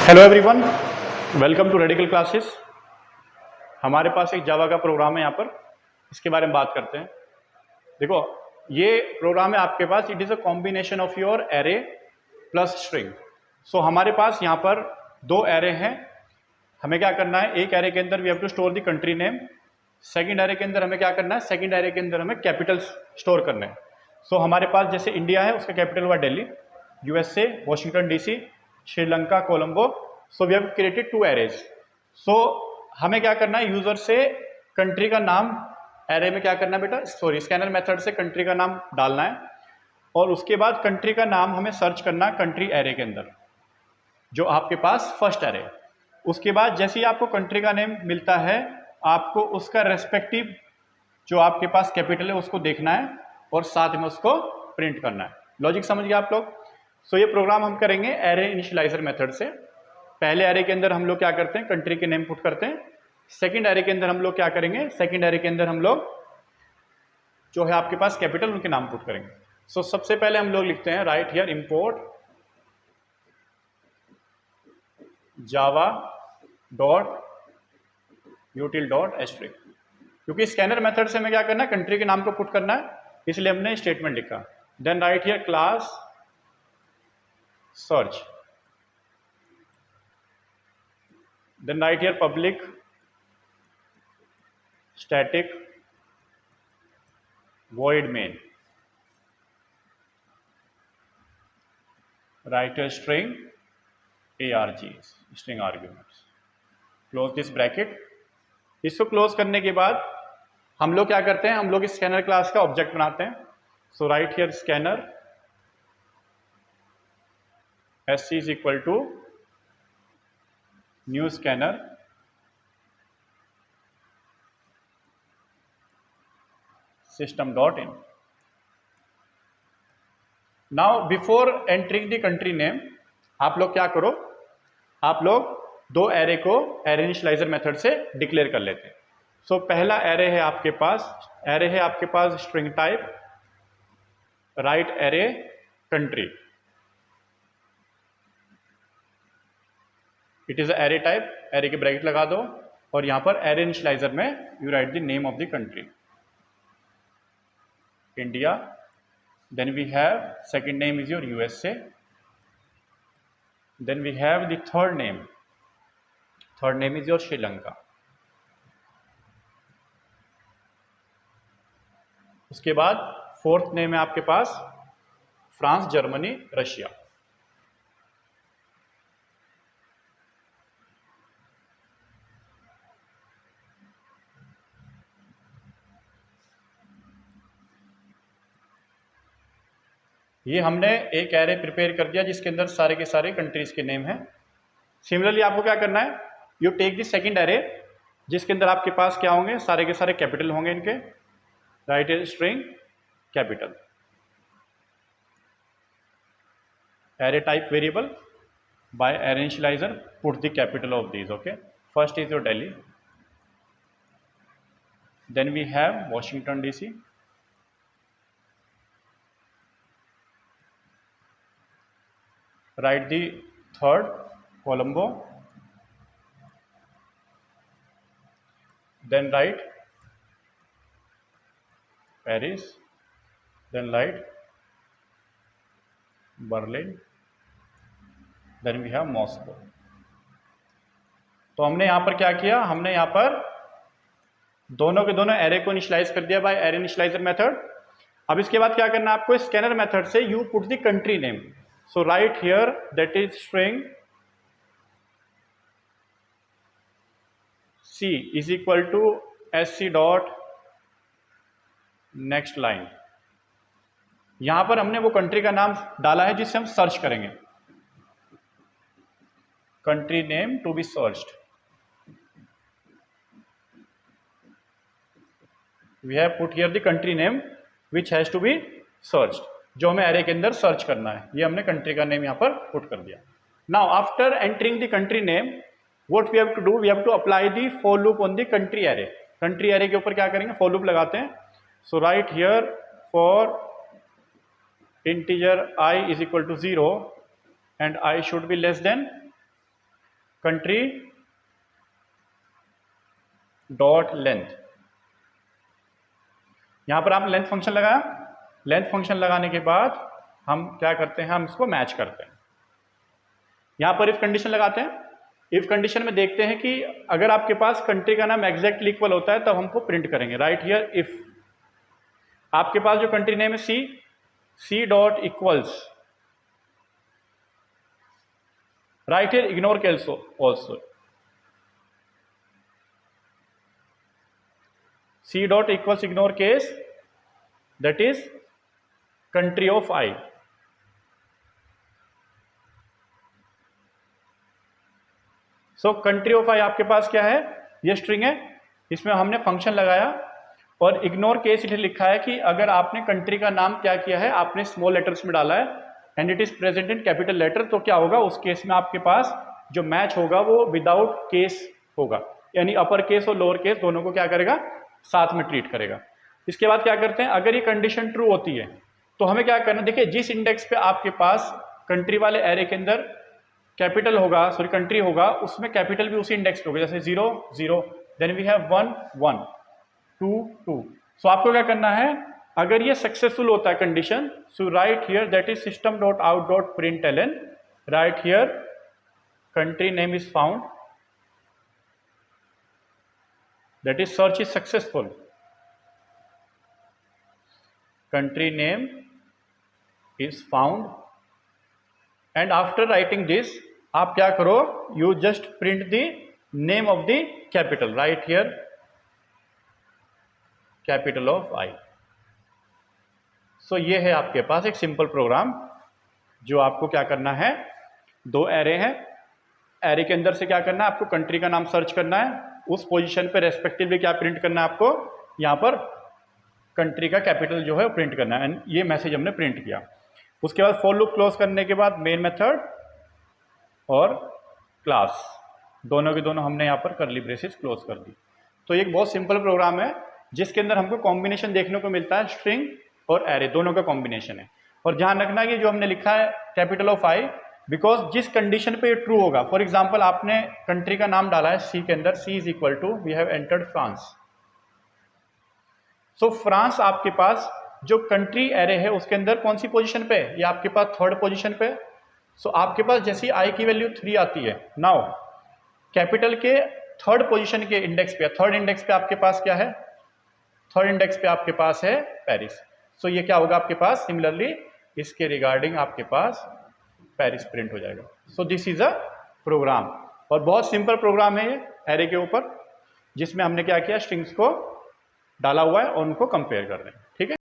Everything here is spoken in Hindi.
Hello everyone, welcome to Radical Classes. हमारे पास एक जावा का प्रोग्राम है यहाँ पर, इसके बारे में बात करते हैं। देखो, ये प्रोग्राम है आपके पास, it is a combination of your array plus string. So हमारे पास यहाँ पर दो एरे हैं। हमें क्या करना है, एक एरे के अंदर we have to store the country name, second array के अंदर हमें क्या करना है, सेकंड एरे के अंदर हमें कैपिटल स्टोर करने हैं। सो हमारे पास जैसे इंडिया है, उसका कैपिटल हुआ Delhi, USA Washington DC, Sri Lanka Colombo. So we have created two arrays. सो हमें क्या करना है, यूजर से कंट्री का नाम एरे में क्या करना है बेटा, स्कैनर मेथड से कंट्री का नाम डालना है, और उसके बाद कंट्री का नाम हमें सर्च करना है कंट्री एरे के अंदर, जो आपके पास फर्स्ट एरे। उसके बाद जैसे ही आपको कंट्री का नेम मिलता है, आपको उसका रेस्पेक्टिव जो आपके पास कैपिटल है उसको देखना है और साथ में उसको प्रिंट करना है। लॉजिक समझ गए आप लोग? सो ये प्रोग्राम हम करेंगे एरे इनिशियलाइजर मेथड से। पहले एरे के अंदर हम लोग क्या करते हैं, कंट्री के नेम पुट करते हैं। सेकंड एरे के अंदर हम लोग क्या करेंगे, सेकंड एरे के अंदर हम लोग जो है आपके पास कैपिटल, उनके नाम पुट करेंगे। सो सबसे पहले हम लोग लिखते हैं right here import Java dot util dot asterisk, क्योंकि स्कैनर मेथड से हमें क्या करना है, कंट्री के नाम को पुट करना है, इसलिए हमने स्टेटमेंट लिखा। Then right here class search, then write here public static void main, write a string args, string arguments, close this bracket। इसको क्लोज करने के बाद हम लोग क्या करते हैं, हम लोग स्कैनर क्लास का ऑब्जेक्ट बनाते हैं। So right here scanner sc is equal to new scanner system.in। Now before entering the country name, आप लोग क्या करो, आप लोग दो एरे को एरे इनिशियलाइजर मेथड से डिक्लेयर कर लेते हैं। सो पहला एरे है आपके पास string type write array country, it is array type, array के ब्रैकेट लगा दो, और यहां पर एरे इनिशियलाइजर में you write the name of the country, India. Then we have second name is your USA, then we have the third name is your Sri Lanka. उसके बाद फोर्थ नेम है आपके पास फ्रांस, जर्मनी, रशिया। ये हमने एक एरे प्रिपेयर कर दिया जिसके अंदर सारे के सारे कंट्रीज के नेम हैं। सिमिलरली आपको क्या करना है, you take the second array जिसके अंदर आपके पास क्या होंगे, सारे के सारे कैपिटल होंगे इनके, right array string capital, array type variable by array initializer put the capital of these. Okay, first is your Delhi, then we have Washington DC, write the third Colombo, then write Paris, then write Berlin, then we have Moscow। तो हमने यहाँ पर क्या किया, हमने यहाँ पर दोनों के दोनों एरे को इनिशियलाइज कर दिया बाय एरे इनिशियलाइजर मेथड। अब इसके बाद क्या करना है आपको, स्कैनर मेथड से you put the country name. So right here that is string C is equal to sc dot next line। यहां पर हमने वो कंट्री का नाम डाला है जिससे हम सर्च करेंगे, country name to be searched. We have put here the country name which has to be searched, जो हमें एरे के अंदर सर्च करना है। ये हमने कंट्री का नेम यहाँ पर पुट कर दिया। Now after entering the country name, what we have to do, we have to apply the for loop on the country array. Country array के ऊपर क्या करेंगे, फॉर लूप लगाते हैं। So right here for integer i is equal to 0 and i should be less than country dot length, यहां पर आपने लेंथ फंक्शन लगाया, लेंथ फंक्शन लगाने के बाद हम क्या करते हैं, हम इसको मैच करते हैं। यहां पर इफ कंडीशन लगाते हैं, इफ कंडीशन में देखते हैं कि अगर आपके पास कंट्री का नाम एग्जैक्टली इक्वल होता है तब हमको प्रिंट करेंगे। राइट हियर इफ आपके पास जो कंट्री नेम है C dot equals, right here ignore case also, C dot equals ignore case, that is country of I. So country of I आपके पास क्या है, ये स्ट्रिंग है, इसमें हमने फंक्शन लगाया और इग्नोर केस इसे लिखा है कि अगर आपने कंट्री का नाम क्या किया है, आपने स्मॉल लेटर्स में डाला है and it is present in capital letter, तो क्या होगा उस केस में आपके पास जो मैच होगा वो विदाउट केस होगा, यानी अपर केस और लोअर केस दोनों को क्या करेगा, साथ में ट्रीट करेगा। इसके बाद क्या करते हैं, अगर ये कंडीशन ट्रू होती है तो हमें क्या करना, देखिए जिस इंडेक्स पे आपके पास कंट्री वाले एरे के अंदर कैपिटल होगा, सॉरी कंट्री होगा, उसमें कैपिटल भी उसी इंडेक्स पे होगा, जैसे 0 0, देन वी हैव 1 1 2 2। सो आपको क्या करना है, अगर ये सक्सेसफुल होता है condition, so right here that is system dot out dot print L N, right here country name is found, that is search is successful, country name is found, and after writing this आप क्या करो, you just print the name of the capital, right here capital of I। so ये है आपके पास एक सिंपल प्रोग्राम जो आपको क्या करना है, दो एरे हैं, एरे के अंदर से क्या करना है, आपको कंट्री का नाम सर्च करना है, उस पोजीशन पे रेस्पेक्टिवली क्या प्रिंट करना है, आपको यहाँ पर कंट्री का कैपिटल जो है वो प्रिंट करना है, एंड ये मैसेज हमने प्रिंट किया। उसके बाद फॉर लूप क्लोज करने के बाद मेन मेथड और क्लास दोनों के दोनों हमने यहाँ पर करली ब्रेसेस क्लोज कर दी। तो एक बहुत सिंपल प्रोग्राम है जिसके अंदर हमको कॉम्बिनेशन देखने को मिलता है, स्ट्रिंग और एरे दोनों का कॉम्बिनेशन है। और ध्यान रखना कि जो हमने लिखा है कैपिटल ऑफ आई, बिकॉज जिस कंडीशन पे ये ट्रू होगा, फॉर एग्जाम्पल आपने कंट्री का नाम डाला है सी के अंदर, C is equal to we have entered France, so France आपके पास जो कंट्री एरे है उसके अंदर कौन सी पोजीशन पे है, ये आपके पास थर्ड पोजीशन पे। सो आपके पास जैसी आई की वैल्यू 3 आती है, नाउ कैपिटल के थर्ड पोजीशन के इंडेक्स पे, थर्ड इंडेक्स पे आपके पास क्या है, थर्ड इंडेक्स पे आपके पास है पेरिस। सो ये क्या होगा आपके पास, सिमिलरली इसके रिगार्डिंग आपके पास पेरिस प्रिंट हो जाएगा। So this is a program, और बहुत सिंपल प्रोग्राम है ये एरे के ऊपर, जिसमें हमने क्या किया, स्ट्रिंग्स को डाला हुआ है और उनको कंपेयर कर रहे हैं। ठीक है।